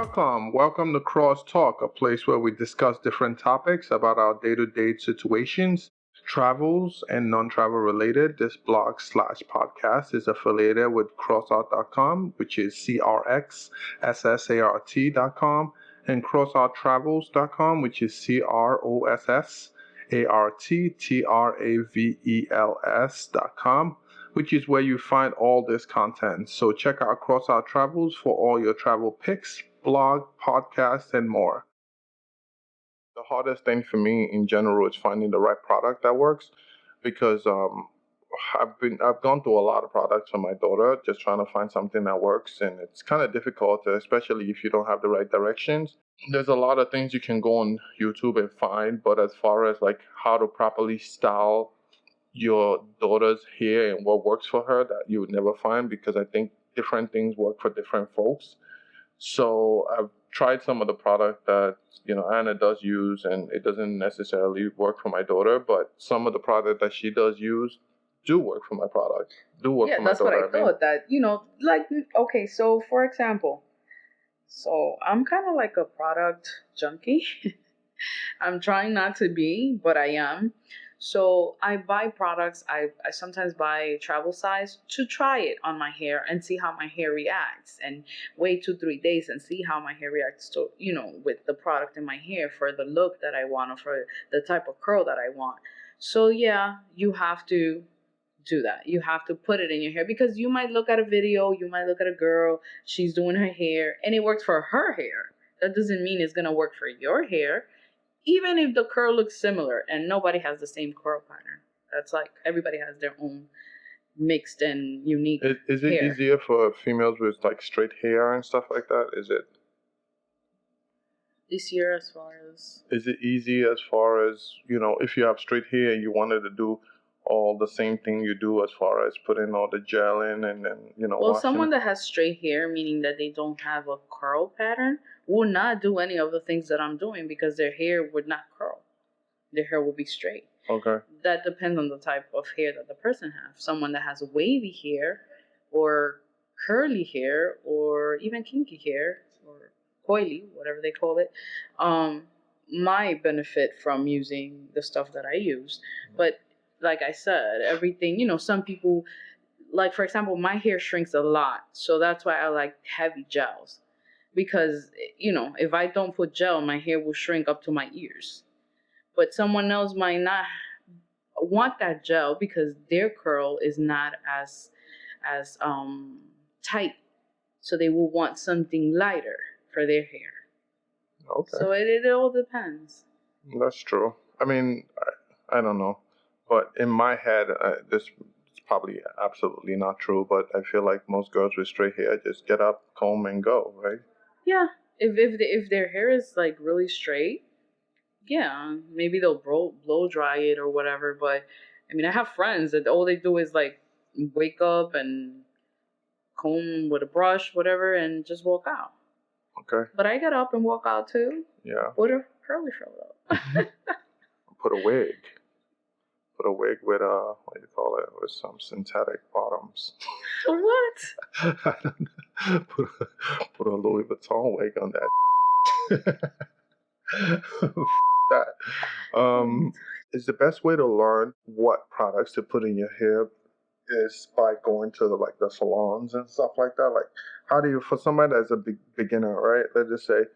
Welcome. Welcome to Cross Talk, a place where we discuss different topics about our day-to-day situations, travels, and non-travel related. This blog slash podcast is affiliated with crossart.com, which is CRXSSART.com, and crossarttravels.com, which is CROSSARTTRAVELS.com, which is where you find all this content. So check out Cross Our Travels for all your travel pics, blog, podcasts, and more. The hardest thing for me in general is finding the right product that works because I've gone through a lot of products for my daughter, just trying to find something that works, and it's kind of difficult, especially if you don't have the right directions. There's a lot of things you can go on YouTube and find, but as far as like how to properly style your daughter's hair and what works for her, that you would never find, because I think different things work for different folks. So I've tried some of the product that Anna does use, and it doesn't necessarily work for my daughter, but some of the product that she does use do work for my product. Do work for my daughter. Yeah, that's what I thought. That okay. So for example, I'm kind of like a product junkie. I'm trying not to be, but I am. So I buy products. I sometimes buy travel size to try it on my hair and see how my hair reacts, and wait 2-3 days and see how my hair reacts to with the product in my hair for the look that I want or for the type of curl that I want. So yeah, you have to do that. You have to put it in your hair, because you might look at a video, you might look at a girl, she's doing her hair and it works for her hair. That doesn't mean it's going to work for your hair, even if the curl looks similar, and nobody has the same curl pattern. That's like everybody has their own mixed and unique Is it hair. easier for females with like straight hair and stuff like that? Is it Easier as far as easy as far as, if you have straight hair and you wanted to do all the same thing you do as far as putting all the gel in and then, well, washing? someone that has straight hair, meaning that they don't have a curl pattern, will not do any of the things that I'm doing, because their hair would not curl. Their hair will be straight. Okay. That depends on the type of hair that the person has. Someone that has wavy hair or curly hair or even kinky hair or coily, whatever they call it, might benefit from using the stuff that I use. But like I said, everything, some people, like for example, my hair shrinks a lot. So that's why I like heavy gels. Because, if I don't put gel, my hair will shrink up to my ears. But someone else might not want that gel because their curl is not as tight, so they will want something lighter for their hair. Okay. So it all depends. That's true. I mean, I don't know, but in my head, this is probably absolutely not true, but I feel like most girls with straight hair just get up, comb, and go, right? Yeah, if their hair is like really straight, yeah, maybe they'll blow dry it or whatever. But I mean, I have friends that all they do is like wake up and comb with a brush, whatever, and just walk out. Okay. But I get up and walk out too. Yeah. With a curly fro though. Put a wig. Put a wig with what do you call it? With some synthetic bottoms. What? I don't know. Put a Louis Vuitton wig on that. that. Is the best way to learn what products to put in your hair is by going to the salons and stuff like that. Like, how do you, for somebody that's a beginner, right? Let's just say,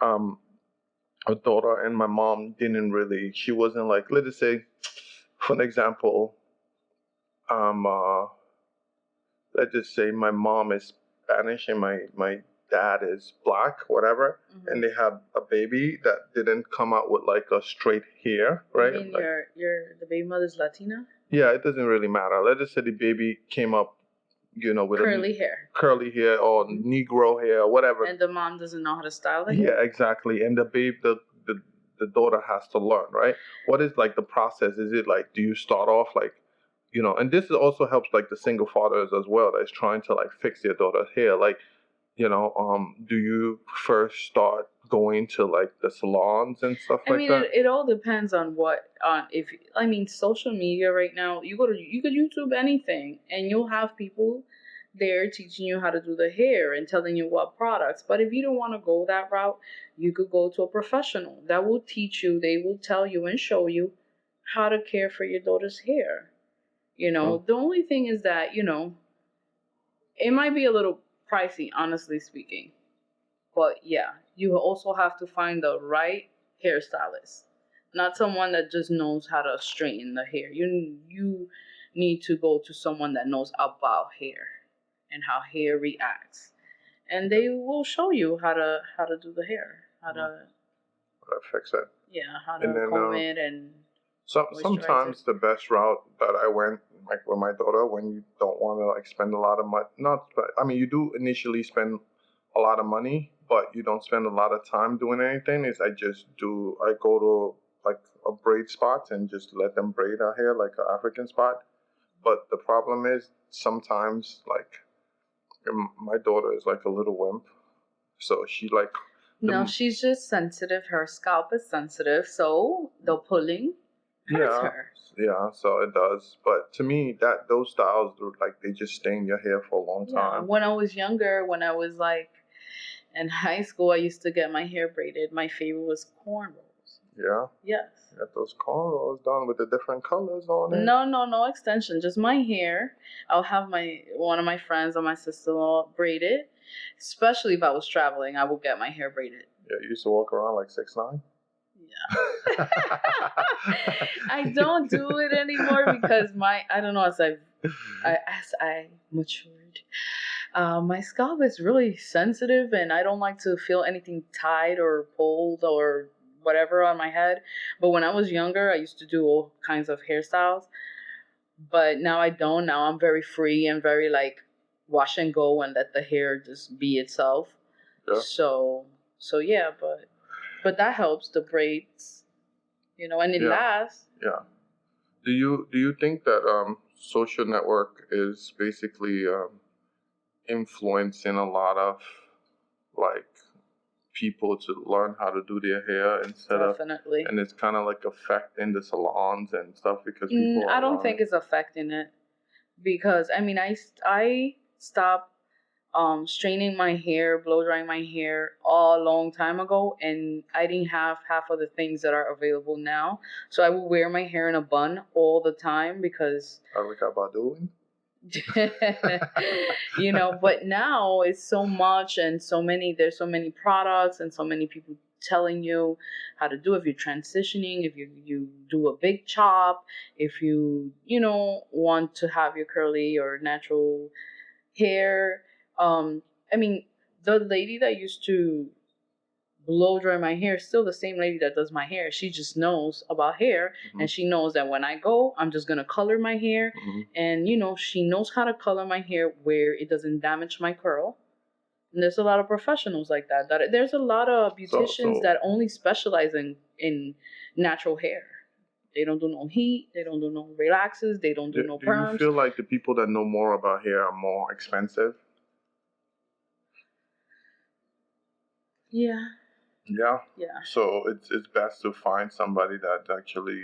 a daughter and my mom she wasn't like, let's just say, for an example, let's just say my mom is Spanish and my dad is black, whatever, and they had a baby that didn't come out with like a straight hair, right? You mean the baby mother's Latina? Yeah, it doesn't really matter. Let's just say the baby came up, with curly hair or Negro hair or whatever. And the mom doesn't know how to style it? Yeah, exactly. And the daughter has to learn, right? What is like the process? Is it like, do you start off like, and this also helps like the single fathers as well that's trying to like fix their daughter's hair. Like, do you first start going to like the salons and stuff like that? It all depends on social media right now. You could YouTube anything and you'll have people they're teaching you how to do the hair and telling you what products. But if you don't want to go that route, you could go to a professional that will teach you, they will tell you and show you how to care for your daughter's hair. Oh, The only thing is that, it might be a little pricey, honestly speaking. But yeah, you also have to find the right hairstylist, not someone that just knows how to straighten the hair. You need to go to someone that knows about hair and how hair reacts, and yeah. they will show you how to do the hair, how Mhm. to Gotta fix it. yeah, how And to then comb it and moisturize it. sometimes the best route that I went, like with my daughter, when you don't want to like spend a lot of money, I mean, you do initially spend a lot of money, but you don't spend a lot of time doing anything. Is I go to like a braid spot and just let them braid our hair like an African spot. But the problem is sometimes like my daughter is like a little wimp, so she like No, the she's just sensitive. Her scalp is sensitive, so the pulling hurts yeah, her. yeah, so it does. But to me, that those styles do like they just stay in your hair for a long Yeah, time. when I was younger, when I was like in high school, I used to get my hair braided. My favorite was cornrows. Yeah, Yes. got those cornrows done with the different colors on it. No, no, no extension, just my hair. I'll have my one of my friends or my sister-in-law braid it. Especially if I was traveling, I would get my hair braided. Yeah, you used to walk around like 6'9". Yeah. I don't do it anymore because I don't know, as I matured, my scalp is really sensitive, and I don't like to feel anything tight or pulled or whatever on my head. But when I was younger, I used to do all kinds of hairstyles. But now I don't. Now I'm very free and very like wash and go and let the hair just be itself. Yeah, So yeah, but that helps the braids, and it yeah, lasts. yeah. Do you think that social network is basically influencing a lot of like people to learn how to do their hair instead of, Definitely. and it's kind of like affecting the salons and stuff because people I are don't think learning. it's affecting it because I mean I stopped straightening my hair, blow drying my hair a long time ago, and I didn't have half of the things that are available now. So I would wear my hair in a bun all the time because Erykah Badu. but now it's so much and there's so many products and so many people telling you how to do if you're transitioning, if you do a big chop, if want to have your curly or natural hair. I mean, the lady that used to blow dry my hair is still the same lady that does my hair. She just knows about hair, Mhm. and she knows that when I go, I'm just gonna color my hair, Mhm. and she knows how to color my hair where it doesn't damage my curl. And there's a lot of professionals like that. There's a lot of beauticians So that only specialize in natural hair. They don't do no heat. They don't do no relaxes. They don't do no do you perms. feel like the people that know more about hair are more expensive? Yeah, Yeah. yeah. So it's best to find somebody that actually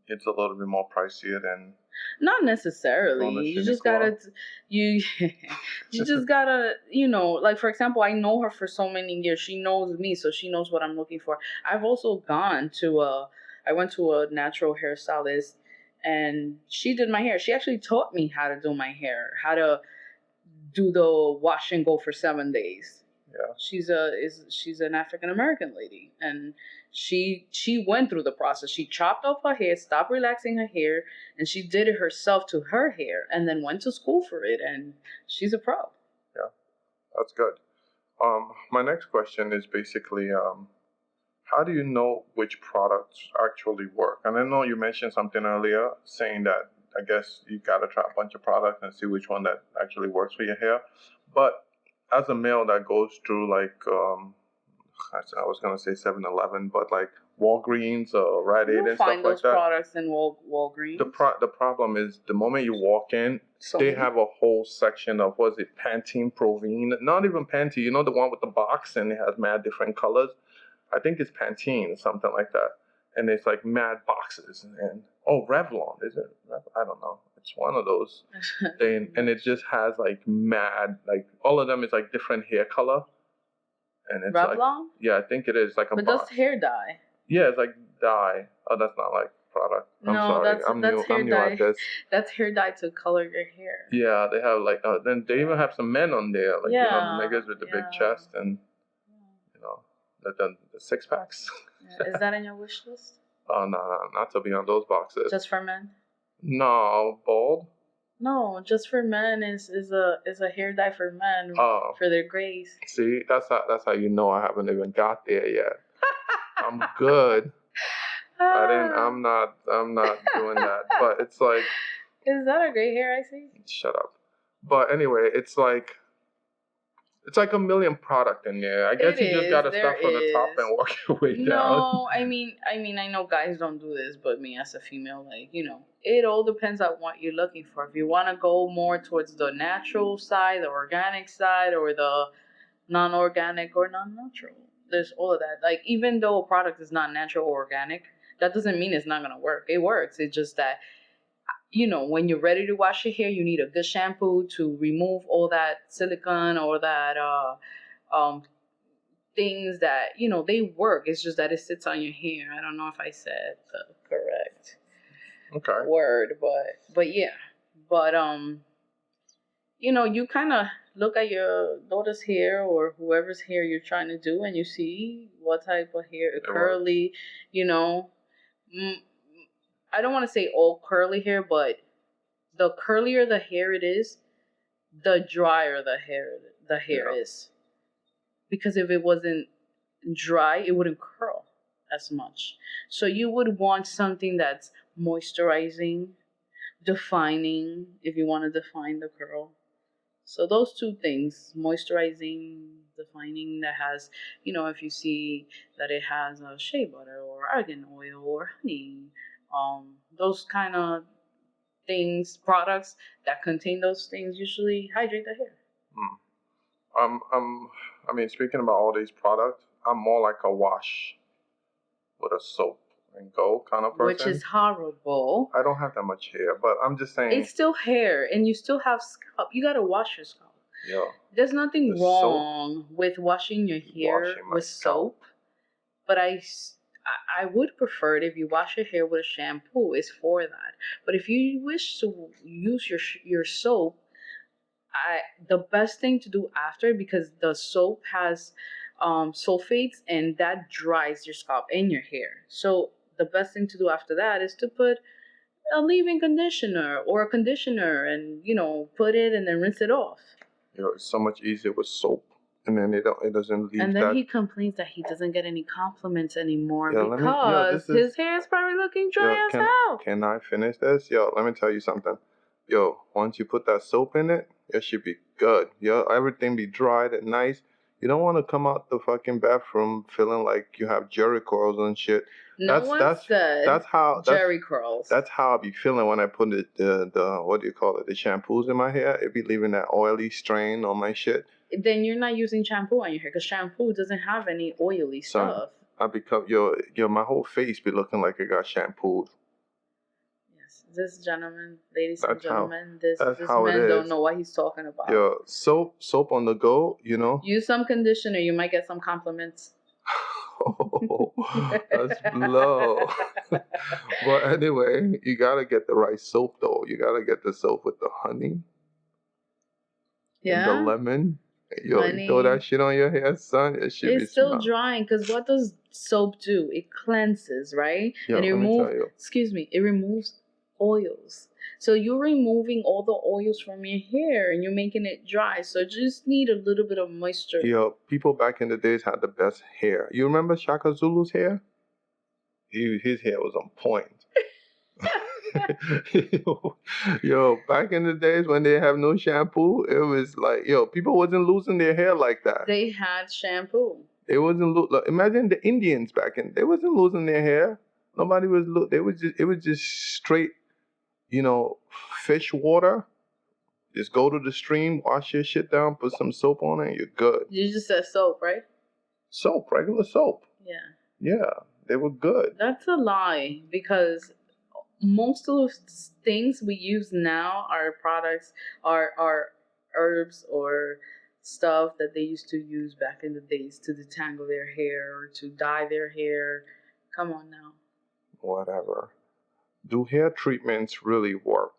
it's a little bit more pricier than Not necessarily. going to You just Shaniqua. gotta you you just gotta like for example, I know her for so many years. She knows me, so she knows what I'm looking for. I've also gone to I went to a natural hairstylist, and she did my hair. She actually taught me how to do my hair, how to do the wash and go for 7 days. Yeah. She's an African American lady, and she went through the process. She chopped off her hair, stopped relaxing her hair, and she did it herself to her hair, and then went to school for it. And she's a pro. Yeah. That's good. My next question is basically how do you know which products actually work? And I know you mentioned something earlier saying that I guess you got to try a bunch of products and see which one that actually works for your hair. But as a male that goes through like, I was going to say 7-Eleven, but like Walgreens or Rite Aid You'll and stuff find like those that, products in Walgreens. the problem is the moment you walk in, So they many. have a whole section of was it Pantene Provene? Not even Pantene, the one with the box and it has mad different colors. I think it's Pantene, something like that. And it's like mad boxes and oh Revlon, is it? I don't know. It's one of those things, and it just has like mad, like all of them is like different hair color, and it's like, Revlon? yeah, I think it is like a But box. that's hair dye. Yeah, it's like dye. Oh, that's not like product. I'm No, sorry. that's I'm hair new dye. at this. That's hair dye to color your hair. Yeah, they have like then they even have some men on there, like Yeah, niggas with the big chest and the six packs. Yeah. Is that in your wish list? Oh no, not to be on those boxes. Just for men? No, bald. No, just for men is a hair dye for men for their grays. See, that's how you know I haven't even got there yet. I'm good. I'm not doing that. But it's like, is that a gray hair I see? Shut up. But anyway, it's like a million product in there. I guess you just gotta start from the top and work your way down. No, I mean, I know guys don't do this, but me as a female, like, it all depends on what you're looking for. If you want to go more towards the natural side, the organic side, or the non-organic or non-natural, there's all of that. Like, even though a product is not natural or organic, that doesn't mean it's not gonna work. It works. It's just that, when you're ready to wash your hair, you need a good shampoo to remove all that silicone or that things that they work. It's just that it sits on your hair. I don't know if I said the correct word, but yeah. But you kind of look at your daughter's hair or whoever's hair you're trying to do, and you see what type of hair, curly, I don't want to say all curly hair, but the curlier the hair it is, the drier the hair is. Because if it wasn't dry, it wouldn't curl as much. So you would want something that's moisturizing, defining, if you want to define the curl. So those two things, moisturizing, defining, that has, if you see that it has a shea butter or argan oil or honey, those kind of things, products that contain those things usually hydrate the hair. I mean, speaking about all these products, I'm more like a wash with a soap and go kind of person. Which is horrible. I don't have that much hair, but I'm just saying. It's still hair, and you still have scalp. You gotta wash your scalp. Yeah. There's nothing wrong with washing your hair with soap, but I would prefer it if you wash your hair with a shampoo. It's for that. But if you wish to use your soap, the best thing to do after, because the soap has sulfates and that dries your scalp and your hair. So the best thing to do after that is to put a leave-in conditioner or a conditioner and put it and then rinse it off. It's so much easier with soap, and then it doesn't leave. And then he complains that he doesn't get any compliments anymore because his hair is probably looking dry as hell. Can I finish this? Let me tell you something. Once you put that soap in it, it should be good. Everything be dried and nice. You don't want to come out the fucking bathroom feeling like you have jerry curls and shit. That's how jerry curls. That's how I be feeling when I put the what do you call it? The shampoos in my hair. It be leaving that oily stain on my shit. Then you're not using shampoo on your hair because shampoo doesn't have any oily stuff. I become my whole face be looking like it got shampooed. This gentleman, ladies and gentlemen, this man don't know what he's talking about. Soap on the go, Use some conditioner, you might get some compliments. Oh, that's blow. But anyway, you gotta get the right soap though. You gotta get the soap with the honey. Yeah. And the lemon. Honey. You throw that shit on your hair, son. It's still drying because what does soap do? It cleanses, right? And it removes oils. So you're removing all the oils from your hair and you're making it dry. So just need a little bit of moisture. People back in the days had the best hair. You remember Shaka Zulu's hair? His hair was on point. Back in the days when they have no shampoo, it was like, people wasn't losing their hair like that. They had shampoo. They wasn't imagine the Indians back in. They wasn't losing their hair. Nobody was it was just straight, fish water. Just go to the stream, wash your shit down, put some soap on it, and you're good. You just said soap, right? Soap, regular soap. Yeah. Yeah, they were good. That's a lie because most of the things we use now are products, are herbs or stuff that they used to use back in the days to detangle their hair or to dye their hair. Come on now. Whatever. Do hair treatments really work?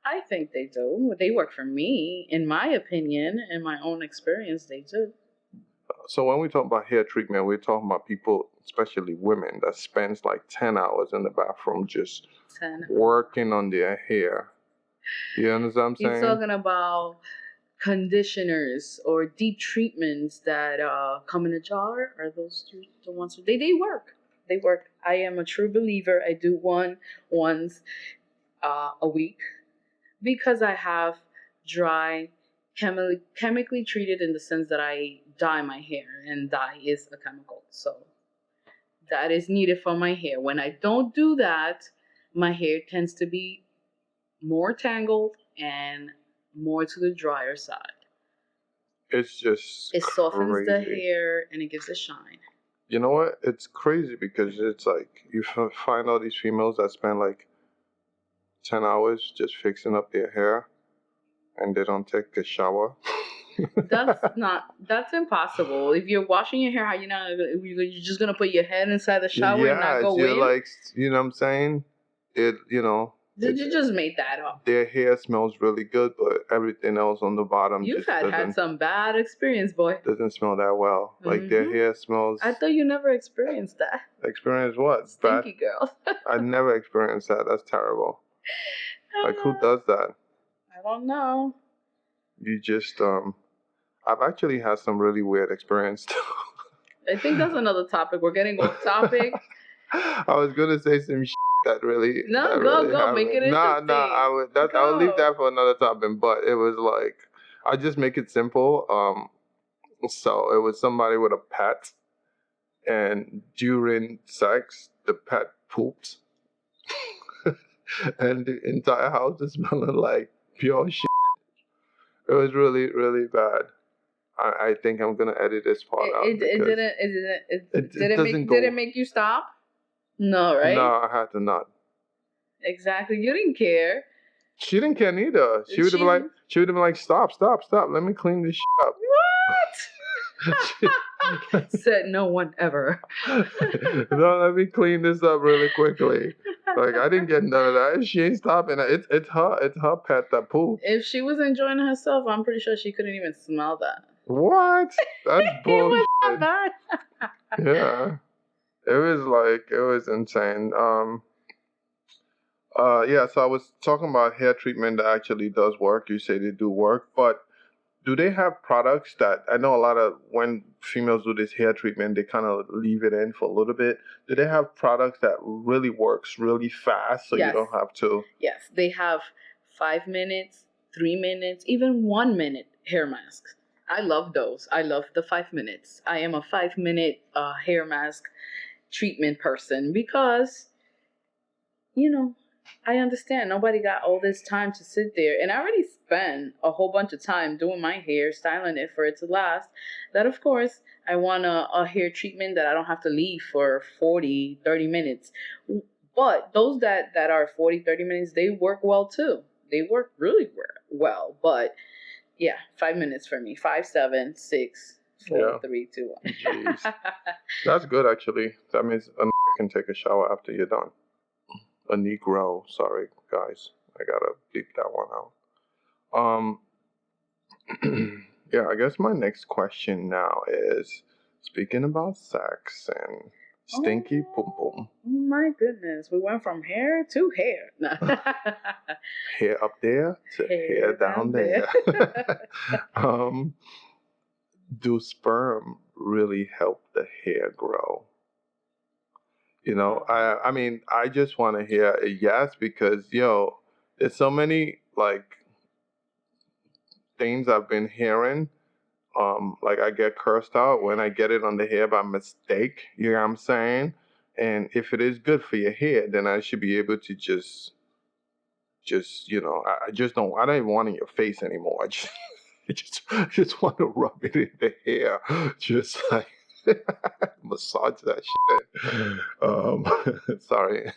I think they do. They work for me, in my opinion, in my own experience. They do. So when we talk about hair treatment, we're talking about people, especially women, that spends like 10 hours in the bathroom just 10. working on their hair. You understand what I'm He's saying? talking about conditioners or deep treatments that come in a jar. Are those the ones? They work. They work. I am a true believer. I do one once a week because I have dry, chemically treated in the sense that I dye my hair, and dye is a chemical. So that is needed for my hair. When I don't do that, my hair tends to be more tangled and more to the drier side. It's just It softens the crazy. hair and it gives it shine. You know what? It's crazy because it's like you find all these females that spend like 10 hours just fixing up their hair and they don't take a shower. That's impossible. If you're washing your hair, how you're just gonna put your head inside the shower and not go you're in? like, you know what I'm saying? You just made that up. Their hair smells really good, but everything else on the bottom You've just had some bad experience, boy. doesn't smell that well. Like their hair smells. I thought you never experienced that. Experience what? Stinky girl. I never experienced that. That's terrible. Like who does that? I don't know. You just I've actually had some really weird experience too. I think that's another topic. We're getting off topic. I was gonna say some shit that really. No, that go, really go, make it interesting. I would leave that for another topic. But it was like I'll just make it simple. So it was somebody with a pet, and during sex, the pet pooped, and the entire house is smelling like pure shit. It was really, really bad. I think I'm gonna edit this part out. Did it make you stop? No, right? No, I had to not. Exactly. You didn't care. She didn't care neither. She would have been like, stop. Let me clean this shit up. What? Said no one ever. No, let me clean this up really quickly. Like I didn't get none of that. She ain't stopping. It's her pet that pooped. If she was enjoying herself, I'm pretty sure she couldn't even smell that. What? That's bullshit. It was that bad. Yeah. It was insane. Yeah, so I was talking about hair treatment that actually does work. You say they do work, but do they have products that I know a lot of when females do this hair treatment, they kind of leave it in for a little bit. Do they have products that really works really fast so you don't have to? Yes, they have 5 minutes, 3 minutes, even 1 minute hair masks. I love those. I love the 5 minutes. I am a 5-minute hair mask treatment person because, I understand nobody got all this time to sit there. And I already spent a whole bunch of time doing my hair, styling it for it to last. That, of course, I want a hair treatment that I don't have to leave for 40, 30 minutes. But those that are 40, 30 minutes, they work well too. They work really well. But yeah, 5 minutes for me. 5, 7, 6, 4, 3, 2, 1. Jeez. That's good, actually. That means a can take a shower after you're done. A Negro. Sorry, guys. I gotta beep that one out. Yeah, I guess my next question now is, speaking about sex and stinky pum pum. My goodness, we went from hair to hair. Hair up there to hair down there. Do sperm really help the hair grow? I mean, I just want to hear a yes because, there's so many, like, things I've been hearing. Like, I get cursed out when I get it on the hair by mistake. You know what I'm saying? And if it is good for your hair, then I should be able to just, I don't even want it in your face anymore. I just want to rub it in the hair. Just like, massage that shit. Sorry.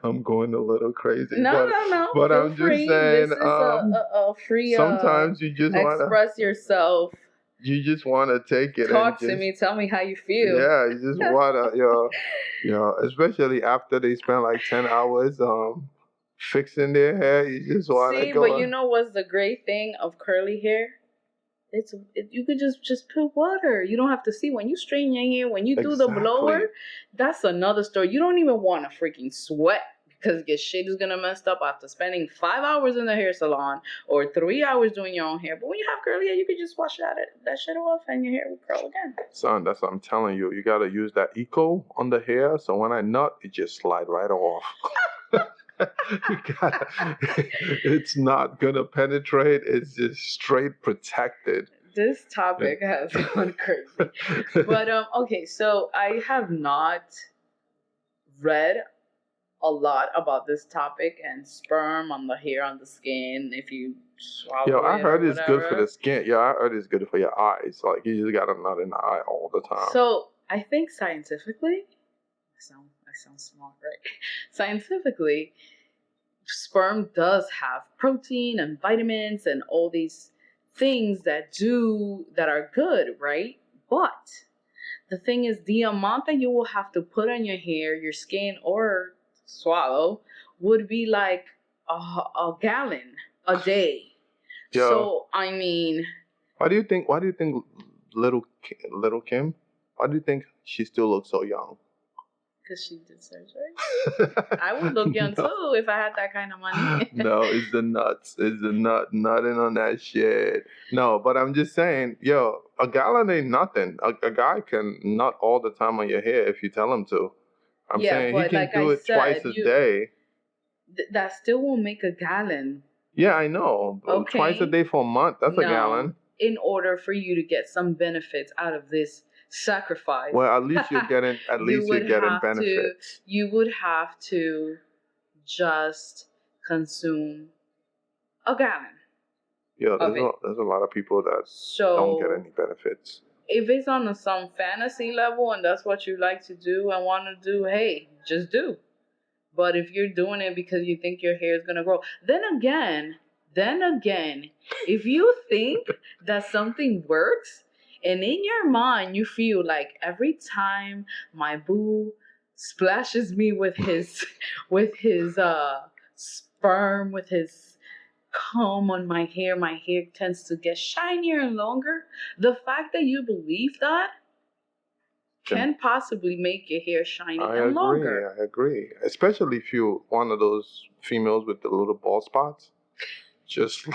I'm going a little crazy, No, no, no. but Feel I'm just free. This saying, is a free sometimes you just wanna express yourself. take it and Talk to just me. Tell me how you feel. yeah, you just wanna especially after they spend like 10 hours fixing their hair, you just wanna See, but go. you know what's the great thing of curly hair? You could just put water. You don't have to see when you straighten your hair. When you do the blower, Exactly. that's another story. You don't even want to freaking sweat because your shit is gonna mess up after spending 5 hours in the hair salon or 3 hours doing your own hair. But when you have curly hair, you could just wash that shit off and your hair will curl again. Son, that's what I'm telling you. You gotta use that eco on the hair, so when I nut, it just slide right off. You gotta, it's not gonna penetrate. It's just straight protected. This topic has gone crazy. But okay, so I have not read a lot about this topic and sperm on the hair on the skin if you Yo, swallow I it or heard it's good for the whatever. skin. Yeah, I heard it's good for your eyes. Like you just got a nut in the eye all the time. So I think scientifically, I sound smart, right? Scientifically, sperm does have protein and vitamins and all these things that are good, right? But the thing is, the amount that you will have to put on your hair, your skin, or swallow would be like a gallon a day. Yo, So I mean, why do you think? Why do you think little Kim? Why do you think she still looks so young? because she did surgery, I would look young No. too if I had that kind of money. No, it's the nuts. It's the nutting on that shit. No, but I'm just saying, yo, a gallon ain't nothing. A guy can nut all the time on your hair if you tell him to. I'm Yeah, saying he but can like I do it twice said, a you day. that still won't make a gallon. Yeah, I know. Twice a Okay, day for a month, that's a no, gallon. in order for you to get some benefits out of this sacrifice, Well, at least you would you're getting have to benefits. you would have to just consume a gallon Yo, of it. there's a lot of people that don't get So any benefits. if it's on some fantasy level and that's what you like to do and want to do, hey, just do. But if you're doing it because you think your hair is gonna grow, then again, if you think that something works and in your mind you feel like every time my boo splashes me with his with his sperm, with his comb on my hair tends to get shinier and longer. The fact that you believe that can possibly make your hair shiny I and agree. longer. I agree. Especially if you're one of those females with the little bald spots. Just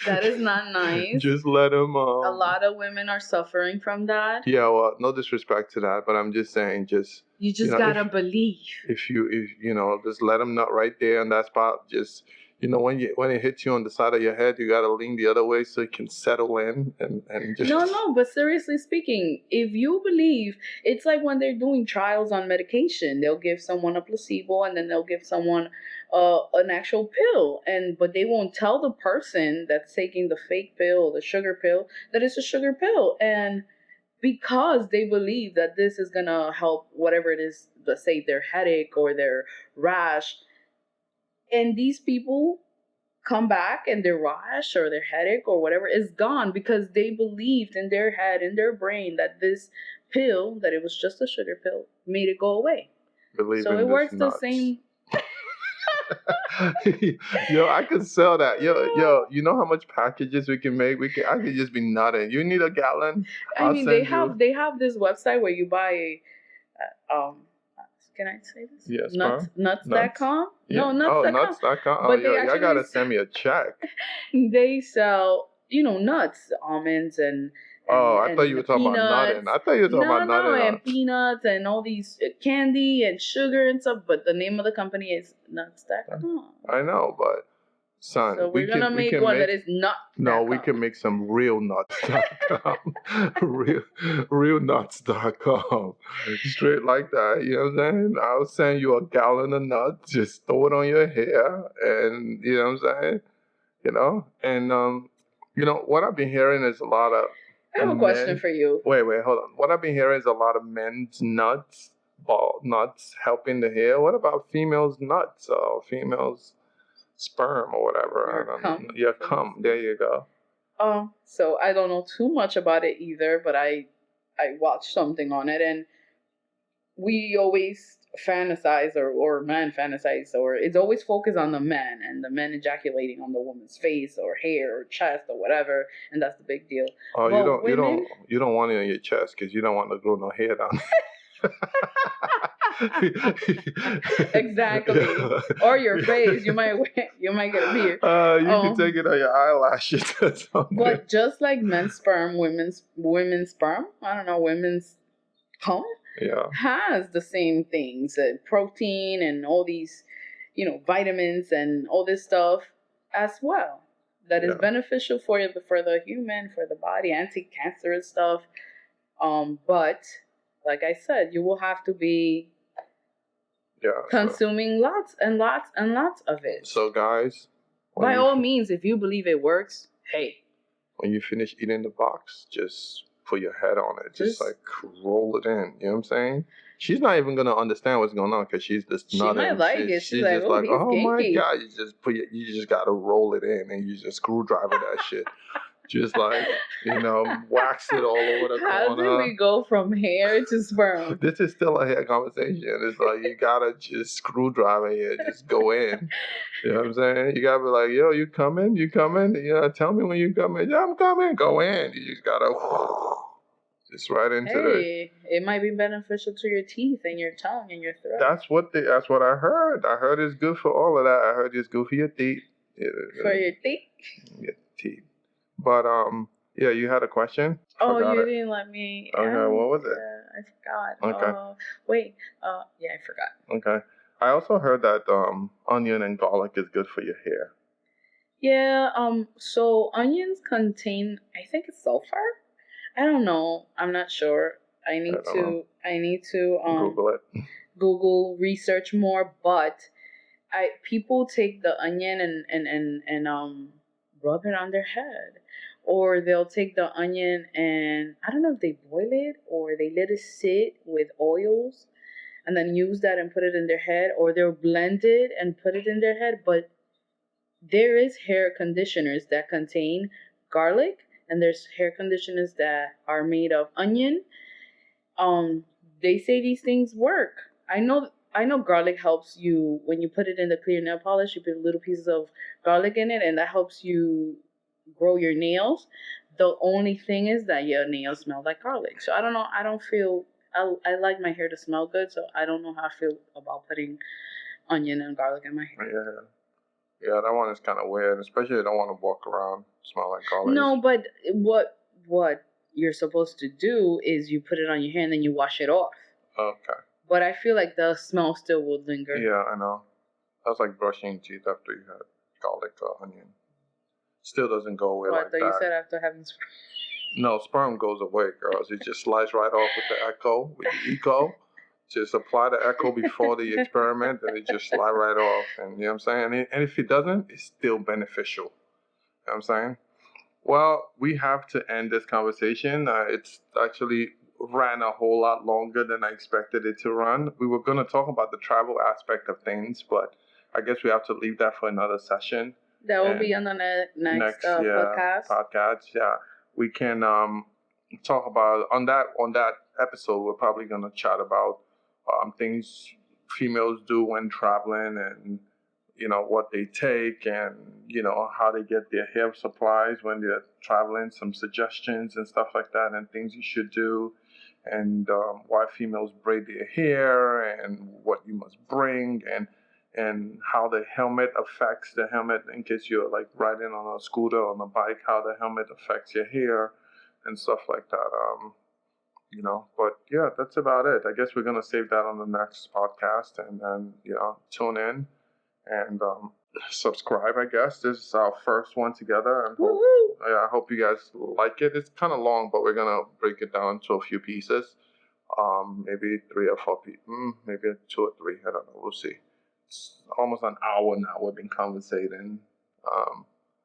That is not nice. just let them. A lot of women are suffering from that. Yeah. Well, no disrespect to that, but I'm just saying, just You just gotta believe. if you know, just let them nut right there on that spot. Just when it hits you on the side of your head, you gotta lean the other way so it can settle in and just. No, but seriously speaking, if you believe, it's like when they're doing trials on medication, they'll give someone a placebo and then they'll give someone an actual pill, and but they won't tell the person that's taking the fake pill or the sugar pill that it's a sugar pill, and because they believe that this is gonna help whatever it is, let's say their headache or their rash, and these people come back and their rash or their headache or whatever is gone because they believed in their head, in their brain, that this pill, that it was just a sugar pill, made it go away. Believe So in it this works the nuts. same. Yo, I could sell that. Yo, you know how much packages we can make? I could just be nutting. You need a gallon? I I'll mean, they send have you. they have this website where you buy can I say this? Yes, bro. Nuts. Nuts.com? Yeah. No, Oh, nuts.com. nuts.com. Oh, But they yo, y'all actually gotta send me a check. they sell, nuts, almonds Oh, I thought you were and talking about nutting. peanuts. I thought you were talking No, about no, nutting on. and peanuts and all these candy and sugar and stuff. But the name of the company is nuts.com. I know, but son, So we're gonna make one that is not. no, we can make some real nuts.com. real nuts.com. Straight like that. You know what I'm saying? I'll send you a gallon of nuts. Just throw it on your hair, and you know what I'm saying. And what I've been hearing is a lot of I have a question men. for you. Wait, hold on. What I've been hearing is a lot of men's nuts ball nuts helping the hair? What about females' nuts or females' sperm or whatever? I Or don't know. cum. Yeah, cum. There you go. So I don't know too much about it either, but I watched something on it, and we always fantasize, or men fantasize, or it's always focused on the man and the men ejaculating on the woman's face or hair or chest or whatever, and that's the big deal. Oh, But women, you don't want it on your chest because you don't want to grow no hair down. exactly, or your face, you might get a beard. You can take it on your eyelashes or something. But just like men's sperm, women's sperm, I don't know, women's cum Yeah. has the same things, protein and all these, vitamins and all this stuff as well. That is Yeah. beneficial for the human, for the body, anti-cancerous stuff. But like I said, you will have to be consuming lots and lots and lots of it. So guys, by all means, if you believe it works, hey. When you finish eating the box, just put your head on it. Just like roll it in. You know what I'm saying? She's not even gonna understand what's going on because she's just she might like it. She's like, just like, oh my kinky. god! You just gotta roll it in and you just screwdriver that shit. Just like, wax it all over the corner. How did we go from hair to sperm? This is still a hair conversation. It's like you gotta just screwdriver here, just go in. You know what I'm saying? You gotta be like, yo, you coming? You coming? Tell me when you coming. Yeah, I'm coming. Go in. You just gotta just right into it might be beneficial to your teeth and your tongue and your throat. That's what I heard. I heard it's good for all of that. I heard it's good for your teeth. For your teeth? Your teeth. But yeah, you had a question? You didn't let me. Okay, what was it? I forgot. Okay. Wait. Yeah, I forgot. Okay. I also heard that onion and garlic is good for your hair. Yeah. So onions contain, I think it's sulfur. I don't know. I'm not sure. I need to Google it. Google research more. But people take the onion and rub it on their head, or they'll take the onion and I don't know if they boil it or they let it sit with oils and then use that and put it in their head, or they'll blend it and put it in their head. But there is hair conditioners that contain garlic, and there's hair conditioners that are made of onion. They say these things work. I know garlic helps you when you put it in the clear nail polish. You put little pieces of garlic in it, and that helps you grow your nails. The only thing is that your nails smell like garlic. So I don't know. I like my hair to smell good, so I don't know how I feel about putting onion and garlic in my hair. Yeah, that one is kind of weird, especially if you don't want to walk around smell like garlic. No, but what you're supposed to do is you put it on your hair and then you wash it off. Okay. But I feel like the smell still would linger. Yeah, I know. That's like brushing teeth after you had garlic or onion. Still doesn't go away like that. I thought you said after having sperm. No, sperm goes away, girls. It just slides right off with the echo, with the eco. Just apply the echo before the experiment, and it just slide right off. And you know what I'm saying? And if it doesn't, it's still beneficial. You know what I'm saying? Well, we have to end this conversation. It's actually ran a whole lot longer than I expected it to run. We were going to talk about the travel aspect of things, but I guess we have to leave that for another session. That will be on the next podcast. Yeah, we can talk about on that episode. We're probably going to chat about things females do when traveling, and what they take, and how they get their hair supplies when they're traveling, some suggestions and stuff like that, and things you should do, and why females braid their hair, and what you must bring, and how the helmet affects the helmet in case you're like riding on a scooter or on a bike, how the helmet affects your hair and stuff like that. But yeah, that's about it. I guess we're gonna save that on the next podcast, and then tune in and subscribe. I guess this is our first one together, and I hope you guys like it. It's kind of long, but we're gonna break it down to a few pieces. Maybe 3 or 4 pieces, maybe 2 or 3. I don't know. We'll see. It's almost an hour now we've been conversating.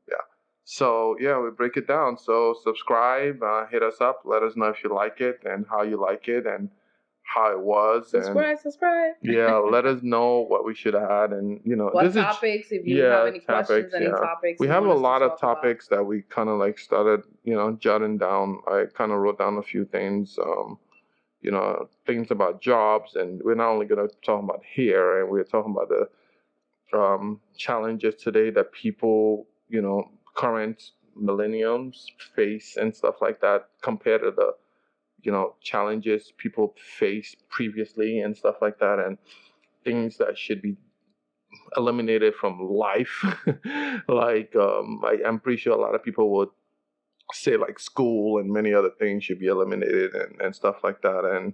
Yeah. So yeah, we break it down. So subscribe, hit us up, let us know if you like it and how you like it and how it was, and Subscribe. yeah, let us know what we should add, and What this is topics? If you have any questions, any topics we you have want a us to lot of talk about. topics that we kind of like started, jotting down. I kind of wrote down a few things, things about jobs, and we're not only going to talk about here, and we're talking about the challenges today that people, current millenniums face and stuff like that, compared to the, challenges people faced previously and stuff like that, and things that should be eliminated from life. Like, I'm pretty sure a lot of people would say like school and many other things should be eliminated, and stuff like that. And,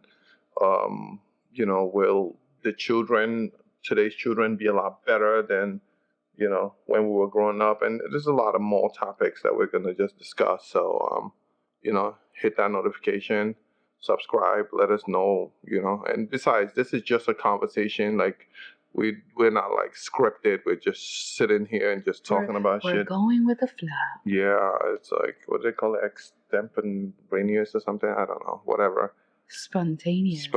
will the today's children be a lot better than, when we were growing up? And there's a lot of more topics that we're going to just discuss. So, hit that notification, subscribe, let us know, and besides, this is just a conversation. Like, we're not like scripted. We're just sitting here and just talking about shit. We're going with the flow. Yeah, it's like, what do they call it? Extemporaneous or something? I don't know. Whatever. Spontaneous.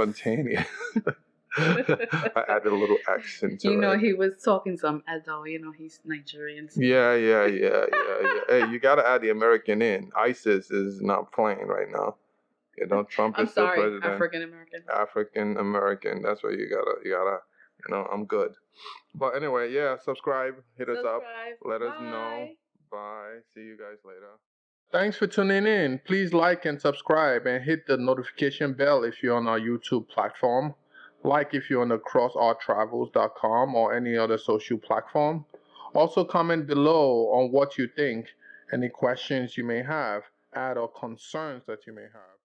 I added a little X into it. He was talking some Edo. He's Nigerian. So. Yeah. Hey, you gotta add the American in. ISIS is not playing right now. Trump is still president. African American. That's what you gotta. I'm good. But anyway, yeah. Subscribe. Hit us up. Let us know. Bye. See you guys later. Thanks for tuning in. Please like and subscribe, and hit the notification bell if you're on our YouTube platform. Like if you're on the crossarttravels.com or any other social platform. Also comment below on what you think, any questions you may have, add or concerns that you may have.